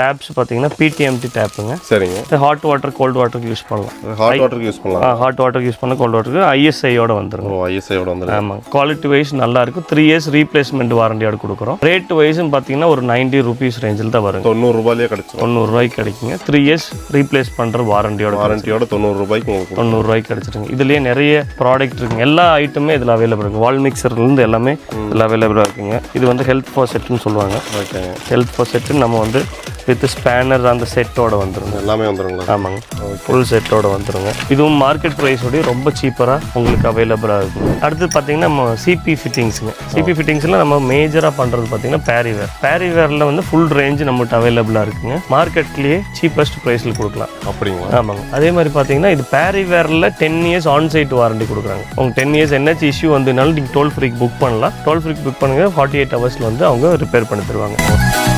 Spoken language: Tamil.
டேப்ஸ் பார்த்தீங்கன்னா PTMT டேப்புங்க. சரிங்க. ஹாட் வாட்டர் கோல்டு வாட்டருக்கு யூஸ் பண்ணலாம். ஹாட் வாட்டருக்கு யூஸ் பண்ணலாம். ஹாட் வாட்டருக்கு யூஸ் பண்ண கோல்டு வாட்டருக்கு ISIயோட வந்துருங்க. ISIயோட வந்துருங்க. ஆமாம். குவாலிட்டி வைஸ் நல்லா இருக்கும். 3 years ரீப்ளேஸ்மெண்ட் வாரண்டியோட கொடுக்குறோம். ரேட் வைஸும் பார்த்தீங்கன்னா ஒரு 90 rupees ரேஞ்சில் தான் வருங்க. 90 ரூபாயிலே கிடைச்சிடும். 90 ரூபாய்க்கு கிடைக்குங்க. 3 years ரீப்ளேஸ் பண்ணுற வாரண்டியோட 90 ரூபாய்க்கு உங்களுக்கு 90 ரூபாய்க்கு கிடைச்சிருங்க. இதுலேயே நிறைய ப்ராடக்ட் இருக்குங்க. எல்லா ஐட்டமே இதில் அவைலபிள் இருக்குங்க. வால் மிக்சர்லேருந்து எல்லாமே இதில் அவைலபிளாக இருக்குங்க. இது வந்து ஹெல்த் ஃபார் செட்டுன்னு சொல்லுவாங்க. ஓகேங்க. ஹெல்த் ஃபார் செட்டு நம்ம வந்து வித் ஸ்பேனர் அந்த செட்டோட வந்துருங்க. எல்லாமே வந்துருங்களா? ஆமாங்க. ஃபுல் செட்டோட வந்துருங்க. இதுவும் மார்க்கெட் ப்ரைஸோடய ரொம்ப சீப்பராக உங்களுக்கு அவைலபிளாக இருக்குங்க. அடுத்து பார்த்தீங்கன்னா நம்ம சிபி ஃபிட்டிங்ஸுங்க. சிபி ஃபிட்டிங்ஸில் நம்ம மேஜராக பண்ணுறது பார்த்தீங்கன்னா பேரிவேரில் வந்து ஃபுல் ரேஞ்சு நம்மகிட்ட அவைலபிளாக இருக்குங்க. மார்க்கெட்லேயே சீப்பஸ்ட் ப்ரைஸில் கொடுக்கலாம். அப்படிங்களா? ஆமாங்க. அதே மாதிரி பார்த்தீங்கன்னா இது பேரிவேரில் 10 years ஆன்சைட் வாரண்டி கொடுக்குறாங்க. உங்கள் 10 years என்னச்சு இஷ்யூ வந்ததுனாலும் நீங்கள் டோல் ஃப்ரீக்கு புக் பண்ணலாம். டோல் ஃப்ரீக்கு புக் பண்ணுங்க 48 hours வந்து அவங்க ரிப்பேர் பண்ணி தருவாங்க.